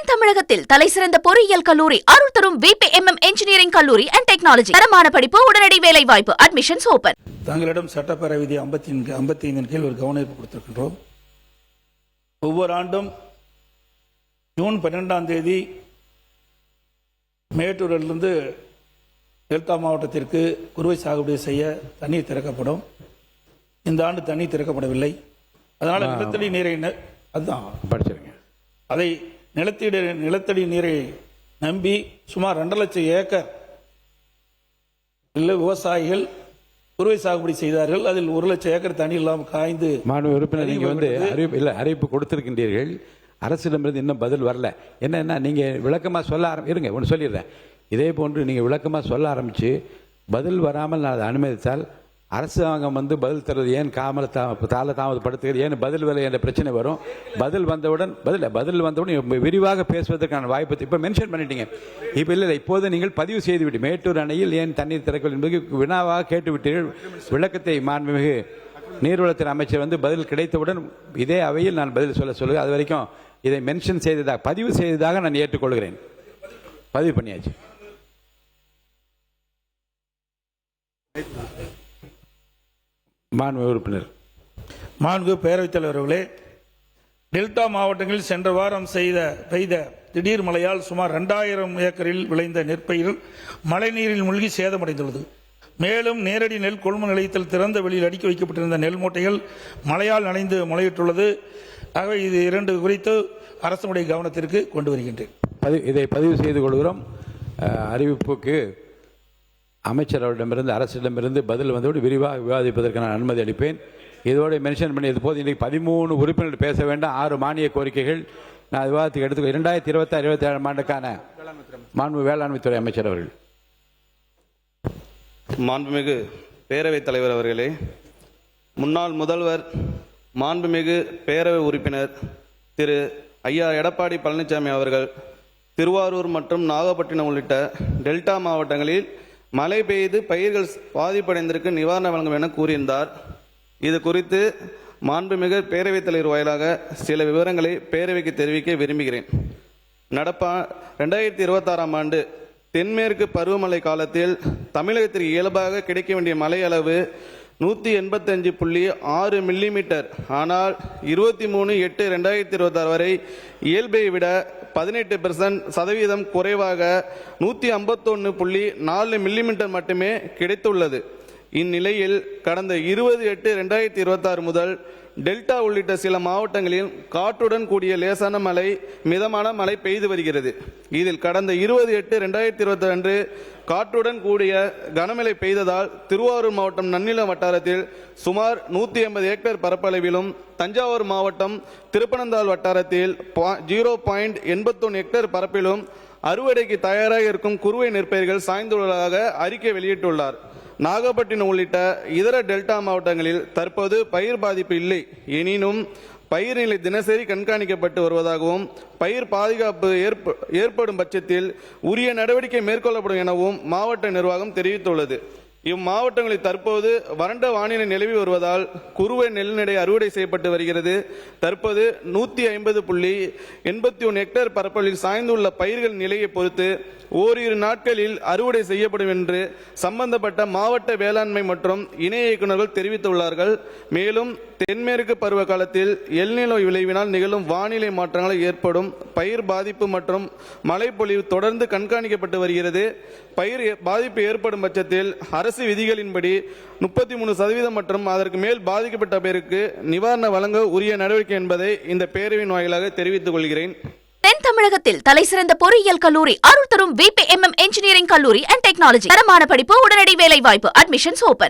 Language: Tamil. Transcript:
தமிழகத்தில் தலைசிறந்த பொறியியல் கல்லூரி அருள் தரும் VPMM இன்ஜினியரிங் கல்லூரி அண்ட் டெக்னாலஜி. தரமான படிப்பு, உடனடி வேலை வாய்ப்பு. Admissions open. தங்களிடம் சட்டப்பேரவை விதி 55 கீழ் ஒரு கவனிப்பு கொடுத்திருக்கின்றோம். ஒவ்வொரு ஆண்டும் ஜூன் 12ஆம் தேதி மேட்டூரிலிருந்து டெல்டா மாவட்டத்திற்கு குறுவை சாகுபடி செய்ய தண்ணீர் திறக்கப்படும். இந்த ஆண்டு தண்ணீர் திறக்கப்படவில்லை. அதனால் நிலத்தடி நீரை அதை நிலத்தடி நீரை நம்பி சுமார் 2 லட்சம் ஏக்கர் விவசாயிகள் குறுவை சாகுபடி செய்தார்கள். அதில் 1 லட்சம் ஏக்கர் தண்ணி இல்லாமல் காய்ந்து. மாண்பு உறுப்பினர், நீங்க வந்து அறிவிப்பு கொடுத்திருக்கின்றீர்கள். அரசிடமிருந்து இன்னும் பதில் வரல. என்னன்னா நீங்க விளக்கமா சொல்ல இருங்க, ஒன்று சொல்லிடுறேன். இதே போன்று நீங்க விளக்கமா சொல்ல ஆரம்பிச்சு பதில் வராமல் நான் அதை அனுமதித்தால் அரசாங்கம் வந்து பதில் தருவது ஏன் தாமதப்படுத்துகிறது, ஏன் பதில் விலை என்ற பிரச்சனை வரும். பதில் வந்தவுடன் விரிவாக பேசுவதற்கான வாய்ப்பு இப்போ மென்ஷன் பண்ணிட்டீங்க. இப்போ இல்லை, இப்போது நீங்கள் பதிவு செய்துவிட்டு மேட்டூர் அணையில் ஏன் தண்ணீர் திறக்கவில்லை என்பது வினாவாக கேட்டுவிட்டீர்கள். விளக்கத்தை மாண்புமிகு நீர்வளத்துறை அமைச்சர் வந்து பதில் கிடைத்தவுடன் இதே அவையில் நான் பதில் சொல்லுவேன். அது வரைக்கும் இதை மென்ஷன் செய்ததாக பதிவு செய்ததாக நான் ஏற்றுக்கொள்கிறேன். பதிவு பண்ணியாச்சு. மாண்பு உறுப்பினர். மாண்பு பேரவைத் தலைவர்களே, டெல்டா மாவட்டங்களில் சென்ற வாரம் பெய்த திடீர் மழையால் சுமார் 2000 ஏக்கரில் விளைந்த நெற்பயிர்கள் மழைநீரில் மூழ்கி சேதமடைந்துள்ளது. மேலும் நேரடி நெல் கொள்முதல் நிலையத்தில் திறந்த வெளியில் அடுக்கி வைக்கப்பட்டிருந்த நெல் மூட்டைகள் மழையால் நனைந்து முளையிட்டுள்ளது. ஆகவே இது 2 குறித்து அரசுடைய கவனத்திற்கு கொண்டு வருகின்றேன். இதை பதிவு செய்து கொள்கிறோம். அறிவிப்புக்கு அமைச்சர் அவரிடமிருந்து அரசிடமிருந்து பதில் வந்தோடு விரிவாக விவாதிப்பதற்கு நான் அனுமதி அளிப்பேன். இதோடு மென்ஷன் பண்ணியது போது இன்றைக்கு 13 உறுப்பினர்கள் பேச வேண்டாம். 6 மானிய கோரிக்கைகள் நான் விவாதத்துக்கு எடுத்துக்கோ. 2026-27 ஆண்டுக்கான மாண்பு வேளாண்மைத்துறை அமைச்சர் அவர்கள். மாண்புமிகு பேரவைத் தலைவர் அவர்களே, முன்னாள் முதல்வர் மாண்புமிகு பேரவை உறுப்பினர் திரு ஐயா எடப்பாடி பழனிசாமி அவர்கள் திருவாரூர் மற்றும் நாகப்பட்டினம் உள்ளிட்ட டெல்டா மாவட்டங்களில் மழை பெய்து பயிர்கள் பாதிப்படைந்திருக்கு நிவாரணம் வழங்கும் என கூறியிருந்தார். இது குறித்து மாண்புமிகு பேரவைத் தலைவர் வாயிலாக சில விவரங்களை பேரவைக்கு தெரிவிக்க விரும்புகிறேன். 2026ஆம் ஆண்டு தென்மேற்கு பருவமழை காலத்தில் தமிழகத்திற்கு இயல்பாக கிடைக்க வேண்டிய மழை அளவு 185.6 மில்லிமீட்டர். ஆனால் 23/8/2026 வரை இயல்பை விட 18% குறைவாக 151.4 மில்லிமீட்டர் மட்டுமே கிடைத்துள்ளது. இந்நிலையில் கடந்த 20/8/2026 முதல் டெல்டா உள்ளிட்ட சில மாவட்டங்களில் காற்றுடன் கூடிய லேசான மழை, மிதமான மழை பெய்து வருகிறது. இதில் கடந்த 20/8/2022 அன்று காற்றுடன் கூடிய கனமழை பெய்ததால் திருவாரூர் மாவட்டம் நன்னிலம் வட்டாரத்தில் சுமார் 180 ஏக்கர் பரப்பளவிலும், தஞ்சாவூர் மாவட்டம் திருப்பனந்தாள் வட்டாரத்தில் 0.81 ஹெக்டேர் பரப்பிலும் அறுவடைக்கு தயாராக இருக்கும் குறுவை நெற்பயிர்கள் சாய்ந்துள்ளதாக அறிக்கை வெளியிட்டுள்ளார். நாகப்பட்டினம் உள்ளிட்ட இதர டெல்டா மாவட்டங்களில் தற்போது பயிர் பாதிப்பு இல்லை. எனினும் பயிர் நிலை தினசரி கண்காணிக்கப்பட்டு வருவதாகவும் பயிர் பாதுகாப்பு ஏற்படும் பட்சத்தில் உரிய நடவடிக்கை மேற்கொள்ளப்படும் எனவும் மாவட்ட நிர்வாகம் தெரிவித்துள்ளது. இம்மாவட்டங்களில் தற்போது வறண்ட வானிலை நிலவி வருவதால் குறுவை நெல் நடை அறுவடை செய்யப்பட்டு வருகிறது. தற்போது 150.81 ஹெக்டேர் பரப்பளவில் சாய்ந்துள்ள பயிர்கள் நிலையை பொறுத்து ஓரிரு நாட்களில் அறுவடை செய்யப்படும் என்று சம்பந்தப்பட்ட மாவட்ட வேளாண்மை மற்றும் இணை இயக்குநர்கள் தெரிவித்துள்ளார்கள். மேலும் தென்மேற்கு பருவ காலத்தில் எல்நிலோ விளைவினால் நிகழும் வானிலை மாற்றங்கள் ஏற்படும் பயிர் பாதிப்பு மற்றும் மழைப்பொழிவு தொடர்ந்து கண்காணிக்கப்பட்டு வருகிறது. பயிர் பாதிப்பு ஏற்படும் பட்சத்தில் அரசு விதிகளின்படி 33% மற்றும் அதற்கு மேல் பாதிக்கப்பட்ட பேருக்கு நிவாரணம் வழங்க உரிய நடவடிக்கை என்பதை இந்த பேரவையின் வாயிலாக தெரிவித்துக் கொள்கிறேன். தென் தமிழகத்தில் தலைசிறந்த பொறியியல் கல்லூரி அருள் தரும் VPMM இன்ஜினியரிங் கல்லூரி அண்ட் டெக்னாலஜி. தரமான படிப்பு, உடனடி வேலை வாய்ப்பு. Admissions open.